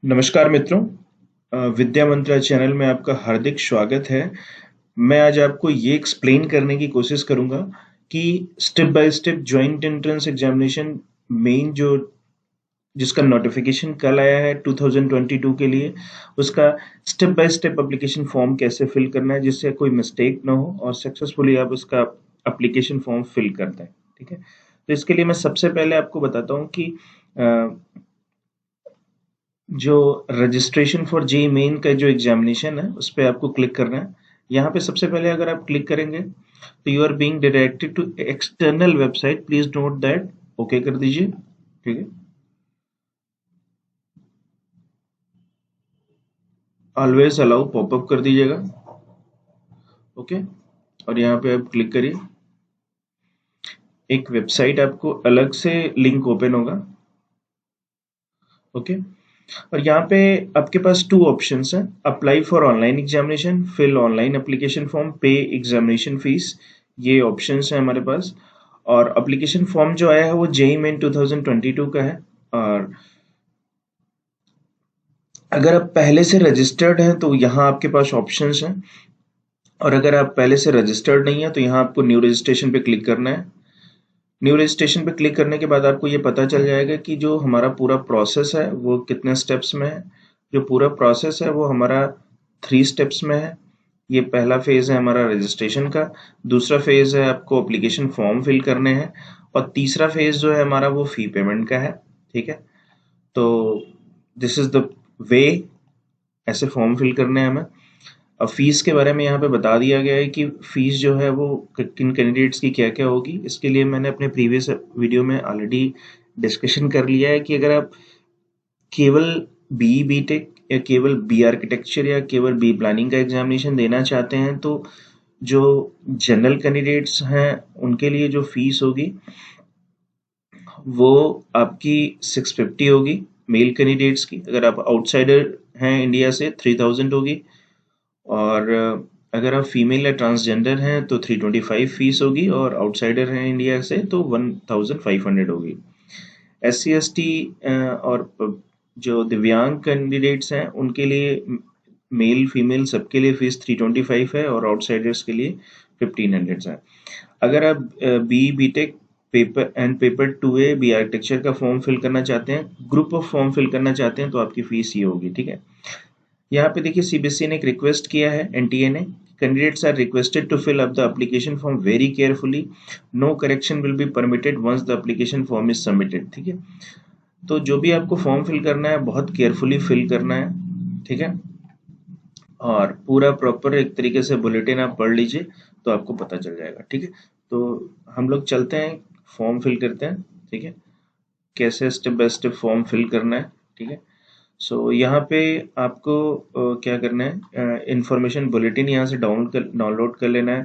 नमस्कार मित्रों। विद्या मंत्रा चैनल में आपका हार्दिक स्वागत है। मैं आज आपको ये एक्सप्लेन करने की कोशिश करूंगा कि step by step joint entrance examination main जो जिसका नोटिफिकेशन कल आया है 2022 के लिए, उसका step by step application form कैसे फिल करना है जिससे कोई मिस्टेक ना हो और सक्सेसफुली आप उसका एप्लीकेशन फॉर्म फिल कर दें। ठीक है, तो इसके लिए मैं सबसे पहले आपको बताता हूँ कि जो रजिस्ट्रेशन फॉर जेई मेन का जो एग्जामिनेशन है उस पर आपको क्लिक करना है। यहाँ पे सबसे पहले अगर आप क्लिक करेंगे तो you are being directed to external website, please note that. Okay कर दीजिए। ठीक है, ऑलवेज अलाउ पॉपअप कर दीजिएगा। ओके, और यहाँ पे आप क्लिक करिए, एक वेबसाइट आपको अलग से लिंक ओपन होगा। ओके, और यहाँ पे आपके पास टू ऑप्शंस हैं, apply for online examination, fill online application form, pay examination fees. ये ऑप्शंस हैं हमारे पास। और एप्लीकेशन फॉर्म जो आया है वो जेई मेन 2022 का है। और अगर आप पहले से रजिस्टर्ड हैं तो यहाँ आपके पास ऑप्शंस हैं, और अगर आप पहले से रजिस्टर्ड नहीं है तो यहाँ आपको न्यू रजिस्ट्रेशन पे क्लिक करना है। न्यू रजिस्ट्रेशन पे क्लिक करने के बाद आपको ये पता चल जाएगा कि जो हमारा पूरा प्रोसेस है वो कितने स्टेप्स में है। जो पूरा प्रोसेस है वो हमारा 3 स्टेप्स में है। ये पहला फेज है हमारा रजिस्ट्रेशन का, दूसरा फेज है आपको एप्लीकेशन फॉर्म फिल करने हैं, और तीसरा फेज जो है हमारा वो फी पेमेंट का है। ठीक है, तो दिस इज द वे, ऐसे फॉर्म फिल करने हैं हमें। अब फीस के बारे में यहाँ पे बता दिया गया है कि फीस जो है वो किन कैंडिडेट्स की क्या क्या होगी। इसके लिए मैंने अपने प्रीवियस वीडियो में ऑलरेडी डिस्कशन कर लिया है कि अगर आप केवल बी टेक या केवल बी आर्किटेक्चर या केवल बी प्लानिंग का एग्जामिनेशन देना चाहते हैं तो जो जनरल कैंडिडेट्स हैं उनके लिए जो फीस होगी वो आपकी 650 होगी मेल कैंडिडेट्स की। अगर आप आउटसाइडर हैं इंडिया से 3000 होगी, और अगर आप फीमेल या ट्रांसजेंडर हैं तो 325 फीस होगी, और आउटसाइडर हैं इंडिया से तो 1500 होगी। SC ST और जो दिव्यांग कैंडिडेट्स हैं उनके लिए मेल फीमेल सबके लिए फीस 325 है, और आउटसाइडर्स के लिए 1500 है। अगर आप B tech paper 2A B architecture का फॉर्म फिल करना चाहते हैं, ग्रुप ऑफ फॉर्म फिल करना चाहते हैं, तो आपकी फीस ये होगी। ठीक है, यहाँ पे देखिए सीबीएसई ने एक रिक्वेस्ट किया है, एनटीए ने, candidates are requested to fill up the application form very carefully, no correction will be permitted once the application form is submitted. ठीक है, तो जो भी आपको फॉर्म फिल करना है बहुत केयरफुली फिल करना है। ठीक है, और पूरा प्रॉपर एक तरीके से बुलेटिन आप पढ़ लीजिए तो आपको पता चल जाएगा। ठीक है, तो हम लोग चलते हैं, फॉर्म फिल करते हैं। ठीक है, कैसे step by step form fill करना है। ठीक है, सो यहाँ पे आपको क्या करना है, इंफॉर्मेशन बुलेटिन यहाँ से डाउनलोड कर लेना है।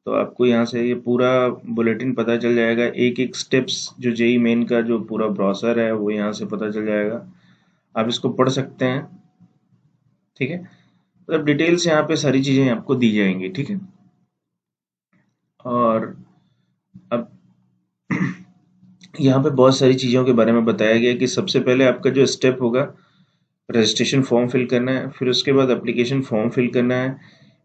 तो आपको यहाँ से ये पूरा बुलेटिन पता चल जाएगा, एक एक स्टेप्स जो जेई मेन का जो पूरा ब्राउज़र है वो यहाँ से पता चल जाएगा, आप इसको पढ़ सकते हैं। ठीक है, मतलब डिटेल्स यहाँ पे सारी चीज़ें आपको दी जाएंगी। ठीक है, और अब यहाँ पे बहुत सारी चीज़ों के बारे में बताया गया कि सबसे पहले आपका जो स्टेप होगा रजिस्ट्रेशन फॉर्म फिल करना है, फिर उसके बाद एप्लीकेशन फॉर्म फिल करना है,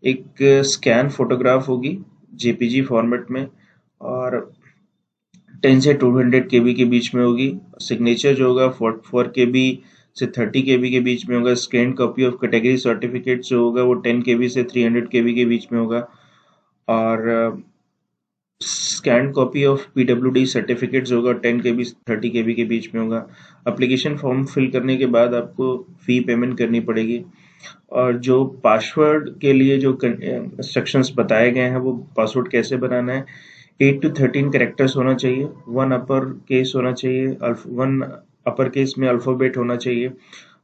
एक स्कैन फोटोग्राफ होगी जेपीजी फॉर्मेट में, और 10 से 200 केबी के बीच में होगी। सिग्नेचर जो होगा 4 केबी से 30 केबी के बीच में होगा। Scan copy of category certificate जो होगा वो 10 केबी से 300 केबी के बीच में होगा, और scan copy of PWD certificate जो होगा 10 केबी 30 केबी के बीच में होगा। एप्लीकेशन फॉर्म फिल करने के बाद आपको फी पेमेंट करनी पड़ेगी, और जो पासवर्ड के लिए जो इंस्ट्रक्शंस बताए गए हैं वो पासवर्ड कैसे बनाना है, 8 to 13 कैरेक्टर्स होना चाहिए, 1 अपर केस होना चाहिए, 1 अपर केस में अल्फ़ाबेट होना चाहिए,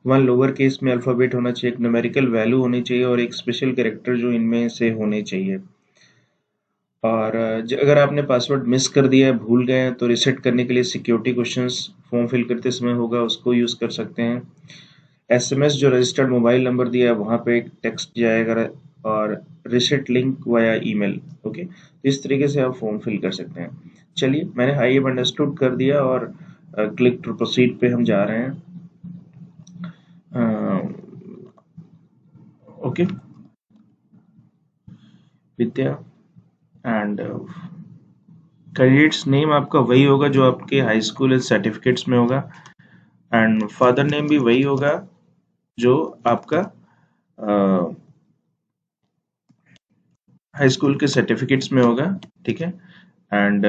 1 लोअर केस में अल्फ़ाबेट होना चाहिए, एक न्यूमेरिकल वैल्यू होनी चाहिए, और एक स्पेशल कैरेक्टर जो इनमें से होने चाहिए। और अगर आपने पासवर्ड मिस कर दिया है, भूल गए हैं, तो रिसेट करने के लिए सिक्योरिटी क्वेश्चंस फॉर्म फिल करते समय होगा, उसको यूज़ कर सकते हैं। एसएमएस जो रजिस्टर्ड मोबाइल नंबर दिया है वहाँ पे एक टेक्स्ट जाएगा, और reset link via email. Okay, इस तरीके से आप फॉर्म फिल कर सकते हैं। चलिए, मैंने आई एम अंडरस्टूड कर दिया, और क्लिक टू प्रोसीड पे हम जा रहे हैं। Okay Vidya and candidates name आपका वही होगा जो आपके हाई स्कूल सर्टिफिकेट्स में होगा एंड फादर नेम भी वही होगा जो आपका हाई स्कूल के सर्टिफिकेट्स में होगा, ठीक है। एंड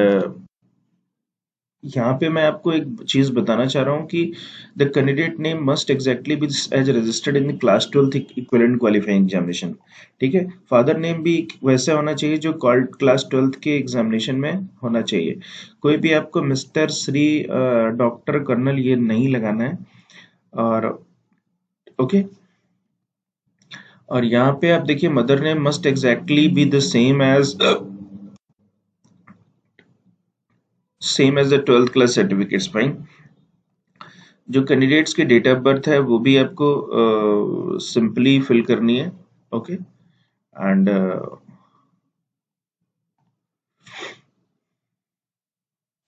यहाँ पे मैं आपको एक चीज बताना चाह रहा हूँ कि the candidate name must exactly be as registered in the class 12th equivalent qualifying examination, ठीक है। फादर नेम भी वैसा होना चाहिए जो क्लास 12th के एग्जामिनेशन में होना चाहिए। कोई भी आपको मिस्टर, श्री, डॉक्टर, कर्नल ये नहीं लगाना है। और ओके और यहाँ पे आप देखिए mother name must exactly be the same as the 12th class certificates, fine. जो कैंडिडेट्स की डेट ऑफ बर्थ है वो भी आपको सिंपली फिल करनी है, ओके। एंड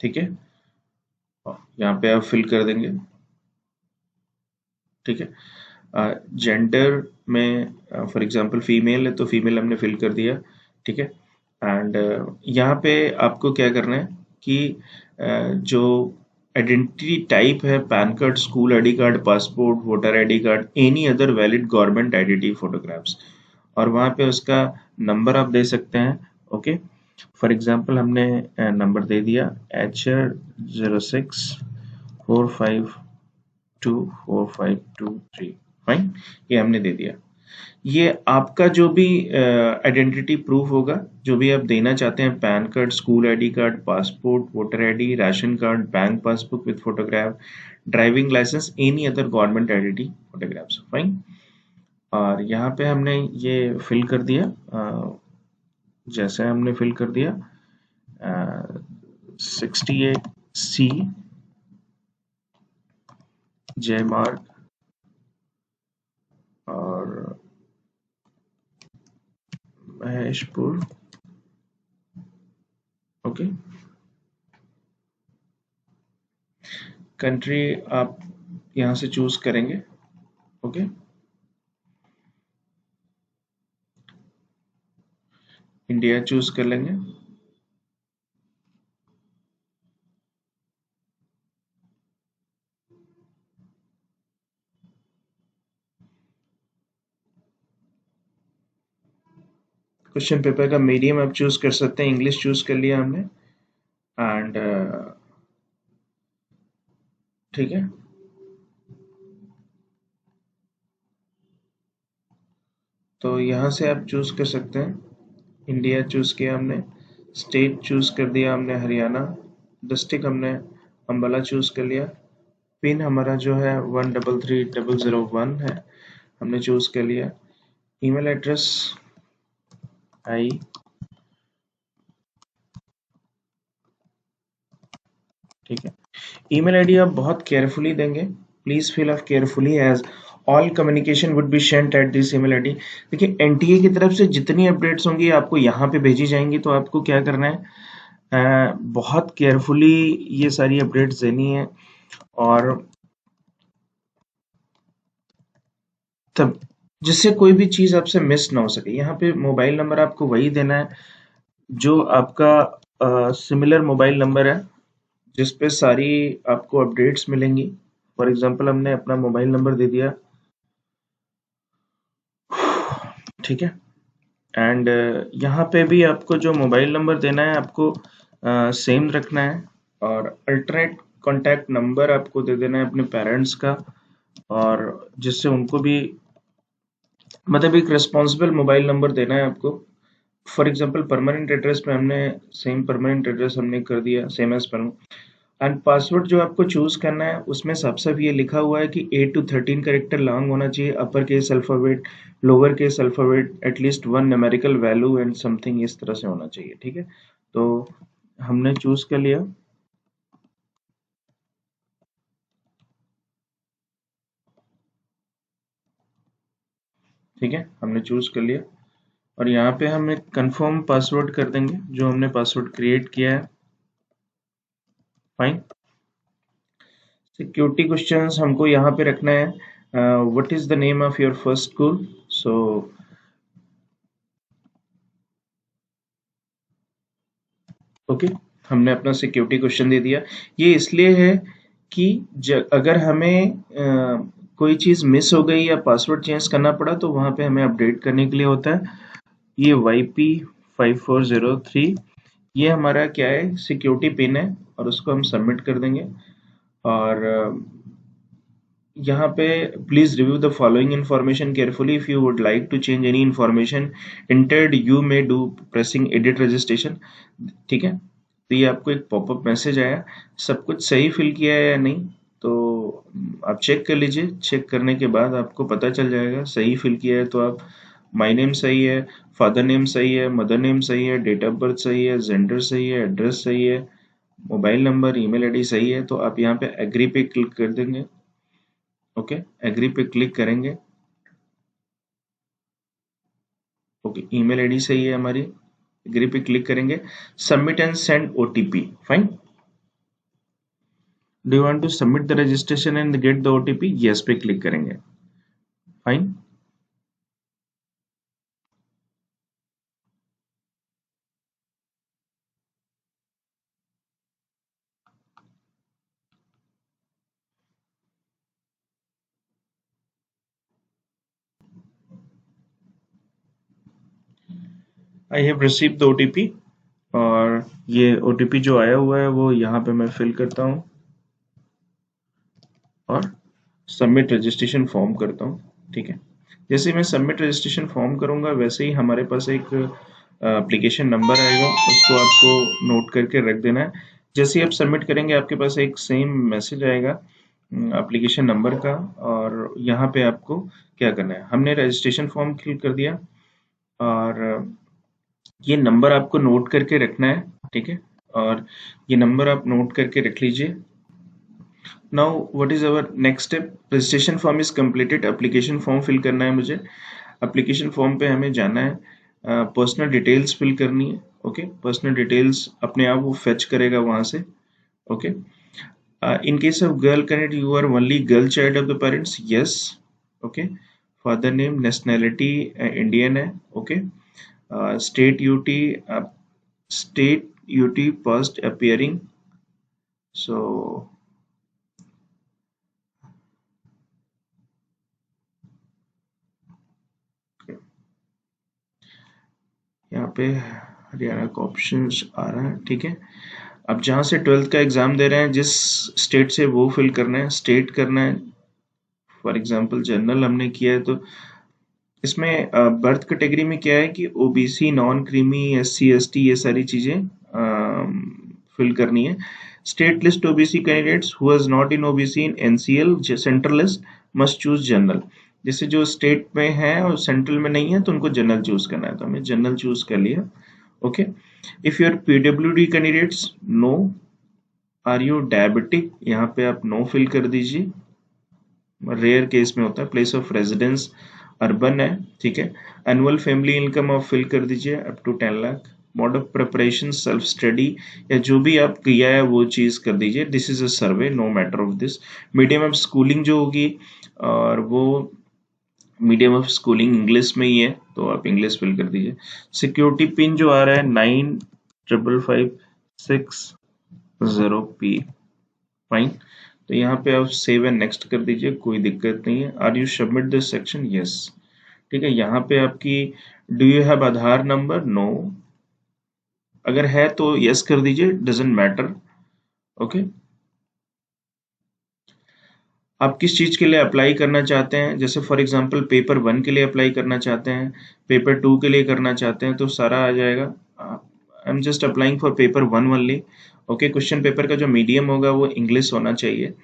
ठीक है, यहाँ पे आप फिल कर देंगे, ठीक है। जेंडर में फॉर एग्जांपल फीमेल है तो फीमेल हमने फिल कर दिया, ठीक है। एंड यहाँ पे आपको क्या करना है कि जो आइडेंटिटी टाइप है pan card, school ID card, passport, voter ID card, any other valid government identity photographs, और वहाँ पे उसका नंबर आप दे सकते हैं, ओके। फॉर एग्जांपल हमने नंबर दे दिया HR0645245223, फाइन, ये हमने दे दिया। ये आपका जो भी आइडेंटिटी प्रूफ होगा, जो भी आप देना चाहते हैं, PAN card, school ID card, passport, voter ID, ration card, bank passbook with photograph, driving licence, any other government identity photographs, fine. और यहाँ पे हमने ये फिल कर दिया, जैसे हमने फिल कर दिया 68C जयमार्ग और महेशपुर, ओके। कंट्री आप यहाँ से चूज करेंगे, ओके। इंडिया चूज कर लेंगे, क्वेश्चन पेपर का मीडियम आप चूज कर सकते हैं, इंग्लिश चूज कर लिया हमने। एंड ठीक है, तो यहाँ से आप चूज कर सकते हैं, इंडिया चूज किया हमने, स्टेट चूज कर दिया हमने हरियाणा, डिस्ट्रिक्ट हमने अम्बाला चूज कर लिया, पिन हमारा जो है 133001 है, हमने चूज कर लिया। ईमेल एड्रेस आई, ठीक है। ईमेल आईडी आप बहुत केयरफुली देंगे, please fill up carefully as all communication would be sent at this email ID. देखिए एनटीए की तरफ से जितनी अपडेट्स होंगी आपको यहाँ पे भेजी जाएंगी, तो आपको क्या करना है, बहुत केयरफुली ये सारी अपडेट्स देनी है, और तब जिससे कोई भी चीज आपसे मिस ना हो सके। यहाँ पे मोबाइल नंबर आपको वही देना है जो आपका सिमिलर मोबाइल नंबर है जिस पे सारी आपको अपडेट्स मिलेंगी। फॉर एग्जांपल हमने अपना मोबाइल नंबर दे दिया, ठीक है। एंड यहाँ पे भी आपको जो मोबाइल नंबर देना है आपको सेम रखना है, और अल्टरनेट कॉन्टैक्ट नंबर आपको दे देना है अपने पेरेंट्स का, और जिससे उनको भी मतलब एक रिस्पॉन्सिबल मोबाइल नंबर देना है आपको। फॉर एग्जांपल परमानेंट एड्रेस पे हमने सेम परमानेंट एड्रेस हमने कर दिया same as per. And password जो आपको चूज करना है उसमें साफ साफ ये लिखा हुआ है कि 8 to 13 कैरेक्टर लॉन्ग होना चाहिए, upper case alphabet, lower case alphabet, at least 1 numerical value and something, इस तरह से होना चाहिए, ठीक है। तो हमने चूज कर लिया, ठीक है, हमने चूज कर लिया, और यहाँ पे हम एक कंफर्म पासवर्ड कर देंगे जो हमने पासवर्ड क्रिएट किया है, फाइन। सिक्योरिटी क्वेश्चंस हमको यहाँ पे रखना है, what is the name of your first school, so okay, हमने अपना सिक्योरिटी क्वेश्चन दे दिया। ये इसलिए है कि अगर हमें कोई चीज मिस हो गई या पासवर्ड चेंज करना पड़ा तो वहां पे हमें अपडेट करने के लिए होता है। ये YP5403 ये हमारा क्या है, सिक्योरिटी पिन है, और उसको हम सबमिट कर देंगे। और यहाँ पे please review the following information carefully, if you would like to change any information entered you may do pressing edit registration. ठीक है, तो ये आपको एक पॉपअप मैसेज आया, सब कुछ सही फिल किया है या नहीं, तो आप चेक कर लीजिए। चेक करने के बाद आपको पता चल जाएगा, सही फिल किया है तो आप, माई नेम सही है, फादर नेम सही है, मदर नेम सही है, डेट ऑफ बर्थ सही है, जेंडर सही है, एड्रेस सही है, मोबाइल नंबर, ईमेल आईडी सही है, तो आप यहाँ पे एग्री पे क्लिक कर देंगे। ओके, एग्री पे क्लिक करेंगे। ओके, ईमेल आईडी सही है हमारी, एग्री पे क्लिक करेंगे। Submit and send OTP, fine. Do you want to submit the registration and get the OTP, yes पे क्लिक करेंगे, fine. I have received the OTP, और ये ओटीपी जो आया हुआ है वो यहाँ पे मैं फिल करता हूँ और सबमिट रजिस्ट्रेशन फॉर्म करता हूँ। ठीक है, जैसे मैं सबमिट रजिस्ट्रेशन फॉर्म करूंगा वैसे ही हमारे पास एक एप्लीकेशन नंबर आएगा, उसको आपको नोट करके रख देना है। जैसे ही आप सबमिट करेंगे आपके पास एक सेम मैसेज आएगा एप्लीकेशन नंबर का, और यहाँ पे आपको क्या करना है, हमने रजिस्ट्रेशन फॉर्म फिल कर दिया, और ये नंबर आपको नोट करके रखना है। ठीक है, और ये नंबर आप नोट करके रख लीजिए। Now what is our next step, registration form is completed, application form fill करना है मुझे। एप्लीकेशन फॉर्म पे हमें जाना है, पर्सनल डिटेल्स फिल करनी है। ओके, पर्सनल डिटेल्स अपने आप वो फेच करेगा वहां से। Okay, in case of girl candidate you are only girl child of the parents, yes. Okay, father name nationality Indian है। Okay, state UT, state UT first appearing, so यहाँ पे हरियाणा का ऑप्शन आ रहा है। ठीक है, अब जहाँ से 12th का एग्जाम दे रहे हैं जिस स्टेट से, वो फिल करना है, स्टेट करना है। फॉर एग्जांपल जनरल हमने किया है, तो इसमें बर्थ कैटेगरी में क्या है कि OBC, non creamy, SC ST, ये सारी चीजें फिल करनी है। State list OBC candidates who was not in OBC in NCL central list must choose general. जैसे जो स्टेट में है और सेंट्रल में नहीं है तो उनको जनरल चूज करना है, तो हमें जनरल चूज कर लिया। Okay, if you're PWD candidates, no. Are you diabetic, यहाँ पे आप नो फिल कर दीजिए, रेयर केस में होता है। प्लेस ऑफ रेजिडेंस अर्बन है। ठीक है, एनुअल फैमिली इनकम आप फिल कर दीजिए up to 10 lakh. Mode of preparation self study, या जो भी आप किया है वो चीज कर दीजिए। This is a survey, no matter of this. Medium of schooling जो होगी, और वो मीडियम ऑफ स्कूलिंग इंग्लिश में ही है, तो आप इंग्लिश फिल कर दीजिए। सिक्योरिटी पिन जो आ रहा है 955560P, फाइन। तो यहाँ पे आप सेव एंड नेक्स्ट कर दीजिए, कोई दिक्कत नहीं है। Are you submit this section, yes. ठीक है, यहाँ पे आपकी do you have Aadhaar number, no. अगर है तो यस कर दीजिए, डजेंट मैटर। ओके, आप किस चीज के लिए अप्लाई करना चाहते हैं, जैसे फॉर एग्जांपल पेपर 1 के लिए अप्लाई करना चाहते हैं, पेपर 2 के लिए करना चाहते हैं, तो सारा आ जाएगा। I am just applying for paper 1 only. Okay, question paper का जो मीडियम होगा वो इंग्लिश होना चाहिए।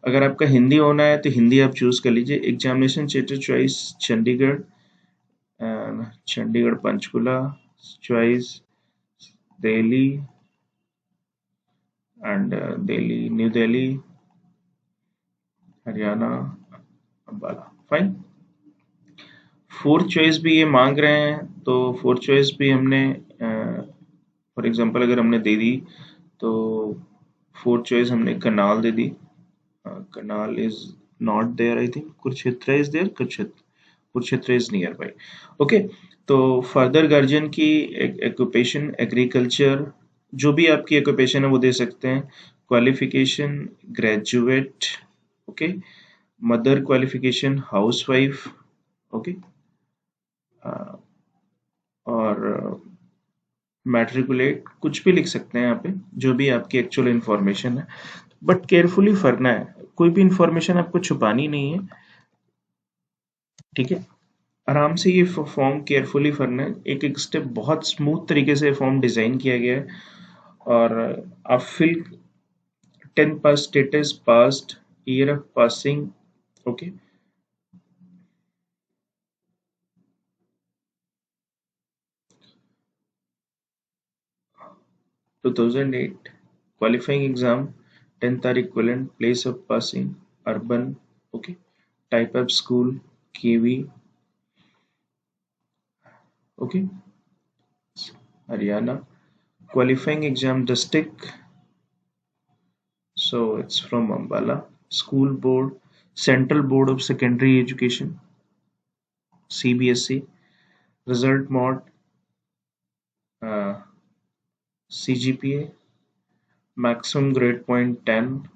अगर आपका हिंदी होना है तो हिंदी आप चूज कर लीजिए। Examination centre choice Chandigarh, Chandigarh Panchkula, choice Delhi and Delhi, new Delhi, Haryana, Ambala, fine. Fourth choice भी ये मांग रहे हैं, तो फोर्थ चॉइस भी हमने फॉर एग्जांपल अगर हमने दे दी, तो फोर्थ चॉइस हमने करनाल दे दी। Karnal is not there, I think Kurukshetra is there, Kurukshetra is nearby. Okay, तो फर्दर गार्जियन की ऑक्यूपेशन एग्रीकल्चर, जो भी आपकी ऑक्यूपेशन है वो दे सकते हैं। Qualification graduate, okay. Mother qualification housewife, okay. और मैट्रिकुलेट, कुछ भी लिख सकते हैं यहाँ पे, जो भी आपकी एक्चुअल इंफॉर्मेशन है, बट केयरफुली भरना है, कोई भी इंफॉर्मेशन आपको छुपानी नहीं है, ठीक है। आराम से ये फॉर्म केयरफुली भरना है, एक एक स्टेप बहुत स्मूथ तरीके से फॉर्म डिजाइन किया गया है। और आप fill 10 pass status, past, year of passing, okay. 2008 qualifying exam, 10th are equivalent, place of passing urban, okay, type of school KV, okay, Haryana, qualifying exam district, so it's from Ambala, school board, Central Board of Secondary Education, CBSE, result mode, uh, CGPA, maximum grade point 10,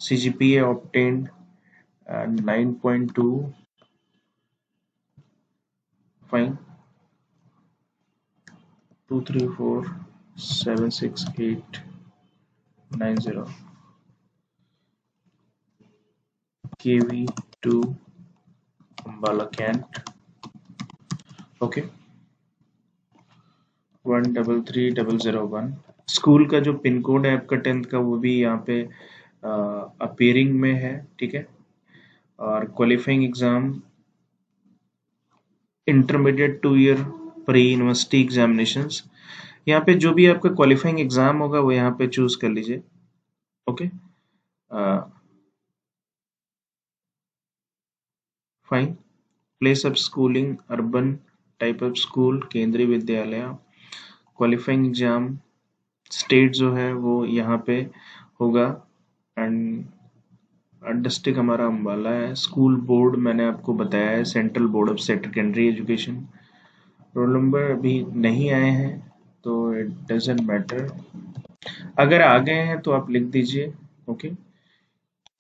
CGPA obtained 9.2, fine, 2347689 KV to Ambala Kent, okay, 133001। School का जो pin code है आपका 10th का वो भी यहाँ पे appearing में है, ठीक है। और qualifying exam intermediate 2 year pre university examinations, यहाँ पे जो भी आपका क्वालिफाइंग एग्जाम होगा वो यहाँ पे चूज कर लीजिए, okay. Fine, place of schooling urban, type of school केंद्रीय विद्यालय, क्वालिफाइंग एग्जाम स्टेट जो है वो यहाँ पे होगा, एंड डिस्ट्रिक्ट हमारा अम्बाला है। स्कूल बोर्ड मैंने आपको बताया है, central board of secondary education. Roll number अभी नहीं आए हैं तो इट डजेंट मैटर, अगर आ गए हैं तो आप लिख दीजिए, okay.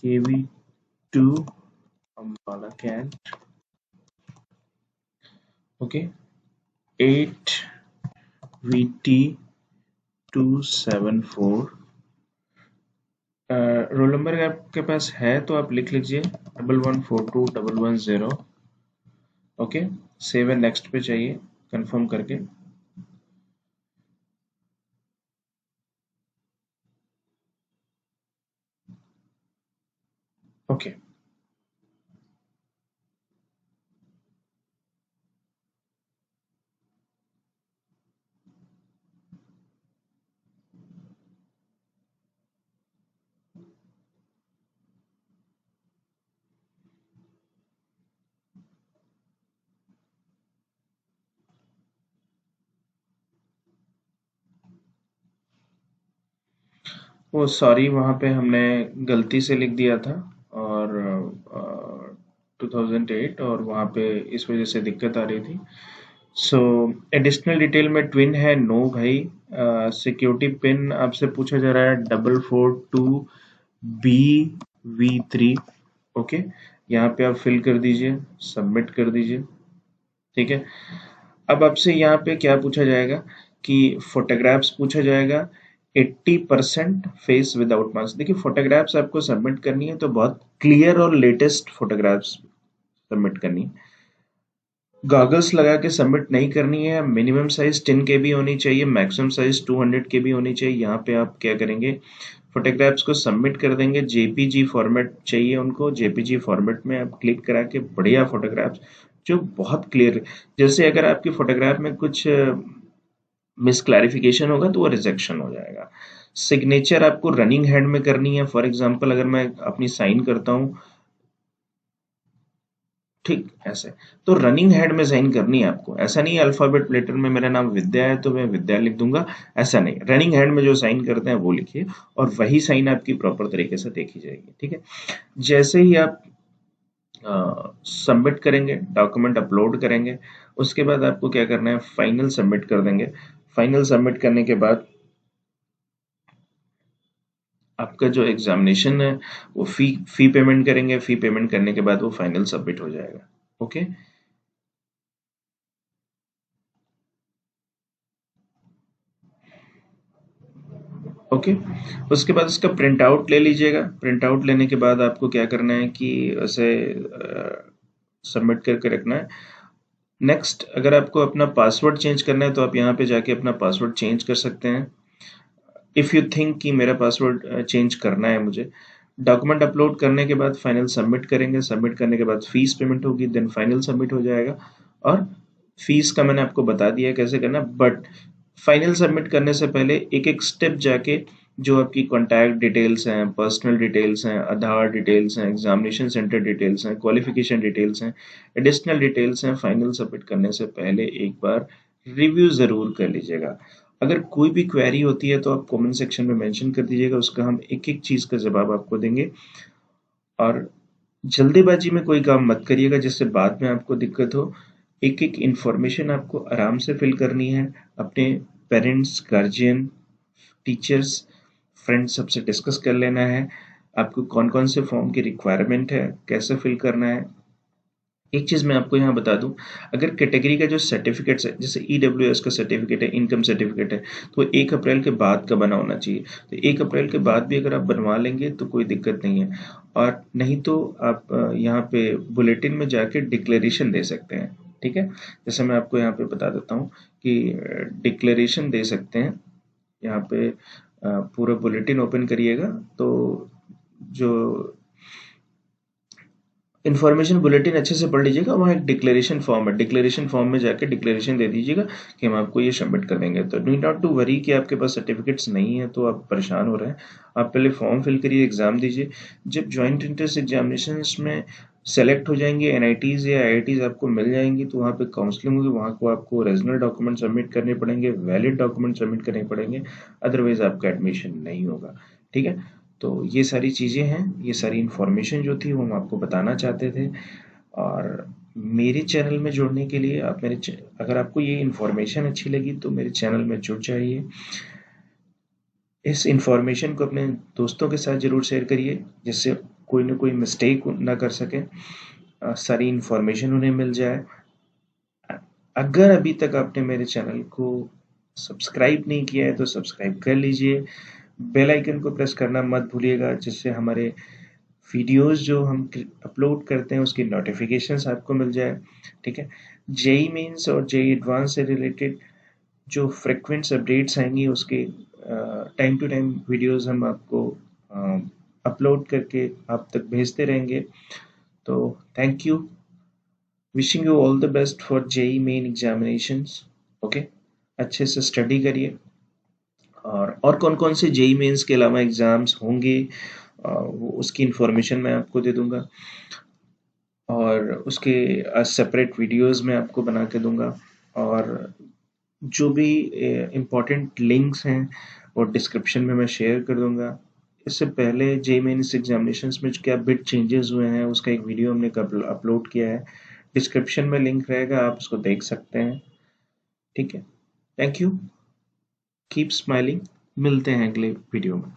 KV2 Ambala cantt, okay. 8VT274, roll number आपके पास है तो आप लिख लीजिए 1142110, ओके। सेव एंड नेक्स्ट पे चाहिए कंफर्म करके, ओके। वो सॉरी, वहाँ पे हमने गलती से लिख दिया था, और 2008, और वहाँ पे इस वजह से दिक्कत आ रही थी। सो एडिशनल डिटेल में ट्विन है, नो भाई। सिक्योरिटी पिन आपसे पूछा जा रहा है 442BV3, ओके। यहाँ पे आप फिल कर दीजिए, सबमिट कर दीजिए, ठीक है। अब आपसे यहाँ पे क्या पूछा जाएगा कि फोटोग्राफ्स पूछा जाएगा, 80% फेस विदाउट मास्क। देखिए फोटोग्राफ्स आपको सबमिट करनी है तो बहुत क्लियर और लेटेस्ट फोटोग्राफ्स सबमिट करनी है, गॉगल्स लगा के सबमिट नहीं करनी है। मिनिमम साइज 10 KB होनी चाहिए, मैक्सिमम साइज 200 KB होनी चाहिए। यहाँ पे आप क्या करेंगे, फोटोग्राफ्स को सबमिट कर देंगे, JPG फॉर्मेट चाहिए उनको, JPG फॉर्मेट में आप क्लिक करा के बढ़िया फोटोग्राफ्स जो बहुत क्लियर, जैसे अगर आपकी फोटोग्राफ में कुछ मिस क्लैरिफिकेशन होगा तो वो रिजेक्शन हो जाएगा। सिग्नेचर आपको रनिंग हैंड में करनी है, फॉर एग्जांपल अगर मैं अपनी साइन करता हूँ, ठीक ऐसे, तो रनिंग हैंड में साइन करनी है आपको, ऐसा नहीं है अल्फाबेट लेटर में मेरा नाम विद्या है तो मैं विद्या लिख दूंगा, ऐसा नहीं। रनिंग हैंड में जो साइन करते हैं वो लिखिए, और वही साइन आपकी प्रॉपर तरीके से देखी जाएगी, ठीक है। जैसे ही आप सबमिट करेंगे, डॉक्यूमेंट अपलोड करेंगे, उसके बाद आपको क्या करना है, फाइनल सबमिट कर देंगे। फाइनल सबमिट करने के बाद आपका जो एग्जामिनेशन है वो फी पेमेंट करेंगे, फी पेमेंट करने के बाद वो फाइनल सबमिट हो जाएगा। Okay, okay. उसके बाद इसका प्रिंट आउट ले लीजिएगा। प्रिंट आउट लेने के बाद आपको क्या करना है कि उसे सबमिट करके रखना है। नेक्स्ट, अगर आपको अपना पासवर्ड चेंज करना है तो आप यहाँ पे जाके अपना पासवर्ड चेंज कर सकते हैं। इफ़ यू थिंक कि मेरा पासवर्ड चेंज करना है मुझे, डॉक्यूमेंट अपलोड करने के बाद फाइनल सबमिट करेंगे। सबमिट करने के बाद फीस पेमेंट होगी, देन फाइनल सबमिट हो जाएगा। और फीस का मैंने आपको बता दिया है कैसे करना, बट फाइनल सबमिट करने से पहले एक एक स्टेप जाके जो आपकी कॉन्टैक्ट डिटेल्स हैं, पर्सनल डिटेल्स हैं, आधार डिटेल्स हैं, एग्जामिनेशन सेंटर डिटेल्स हैं, क्वालिफिकेशन डिटेल्स हैं, एडिशनल डिटेल्स हैं, फाइनल सबमिट करने से पहले एक बार रिव्यू ज़रूर कर लीजिएगा। अगर कोई भी क्वेरी होती है तो आप कमेंट सेक्शन में मेंशन कर दीजिएगा, उसका हम एक एक चीज़ का जवाब आपको देंगे। और जल्दीबाजी में कोई काम मत करिएगा जिससे बाद में आपको दिक्कत हो। एक एक इन्फॉर्मेशन आपको आराम से फिल करनी है, अपने पेरेंट्स, गार्जियन, टीचर्स, फ्रेंड्स सबसे डिस्कस कर लेना है आपको कौन कौन से फॉर्म की रिक्वायरमेंट है, कैसे फिल करना है। एक चीज़ मैं आपको यहाँ बता दूं, अगर कैटेगरी का जो सर्टिफिकेट्स है, जैसे ईडब्ल्यूएस का सर्टिफिकेट है, इनकम सर्टिफिकेट है, तो 1 अप्रैल के बाद का बना होना चाहिए। तो 1 अप्रैल के बाद भी अगर आप बनवा लेंगे तो कोई दिक्कत नहीं है। और नहीं तो आप यहाँ पे बुलेटिन में जाके डिक्लेरेशन दे सकते हैं। ठीक है, जैसे मैं आपको यहाँ पे बता देता हूँ कि डिक्लेरेशन दे सकते हैं। यहाँ पे पूरा बुलेटिन ओपन करिएगा तो जो इन्फॉर्मेशन बुलेटिन अच्छे से पढ़ लीजिएगा, वहाँ एक डिक्लेरेशन फॉर्म है, डिक्लेरेशन फॉर्म में जाके डिक्लेरेशन दे दीजिएगा कि हम आपको ये सबमिट कर देंगे। तो नीड नॉट टू वरी कि आपके पास सर्टिफिकेट्स नहीं है तो आप परेशान हो रहे हैं। आप पहले फॉर्म फिल करिए, एग्जाम दीजिए। जब ज्वाइंट एंट्रेंस एग्जामिनेशन में सेलेक्ट हो जाएंगे, एनआईटीज या आईआईटीज आपको मिल जाएंगी, तो वहाँ पे काउंसलिंग होगी, वहाँ को आपको ओरिजिनल डॉक्यूमेंट सबमिट करने पड़ेंगे, वैलिड डॉक्यूमेंट सबमिट करने पड़ेंगे, अदरवाइज आपका एडमिशन नहीं होगा। ठीक है, तो ये सारी चीज़ें हैं, ये सारी इन्फॉर्मेशन जो थी वो हम आपको बताना चाहते थे। और मेरे चैनल में जुड़ने के लिए आप अगर आपको ये इन्फॉर्मेशन अच्छी लगी तो मेरे चैनल में जुड़ जाइए। इस इन्फॉर्मेशन को अपने दोस्तों के साथ ज़रूर शेयर करिए जिससे कोई ना कोई मिस्टेक ना कर सके, सारी इन्फॉर्मेशन उन्हें मिल जाए। अगर अभी तक आपने मेरे चैनल को सब्सक्राइब नहीं किया है तो सब्सक्राइब कर लीजिए। बेल आइकन को प्रेस करना मत भूलिएगा जिससे हमारे वीडियोस जो हम अपलोड करते हैं उसकी नोटिफिकेशंस आपको मिल जाए। ठीक है, जेई मेंस और जेई एडवांस से रिलेटेड जो फ्रिक्वेंट अपडेट्स आएंगी उसके टाइम टू टाइम वीडियोस हम आपको अपलोड करके आप तक भेजते रहेंगे। तो thank you, wishing you all the best for JEE Main examinations. Okay, अच्छे से स्टडी करिए। और कौन कौन से जेई मेंस के अलावा एग्ज़ाम्स होंगे उसकी इन्फॉर्मेशन मैं आपको दे दूंगा और उसके सेपरेट वीडियोस मैं आपको बना के दूंगा। और जो भी इम्पोर्टेंट लिंक्स हैं वो डिस्क्रिप्शन में मैं शेयर कर दूंगा। इससे पहले जेई मेंस एग्जामिनेशंस में क्या बिट चेंजेस हुए हैं उसका एक वीडियो हमने अपलोड किया है, डिस्क्रिप्शन में लिंक रहेगा, आप उसको देख सकते हैं। ठीक है, थैंक यू, कीप स्माइलिंग, मिलते हैं अगले वीडियो में।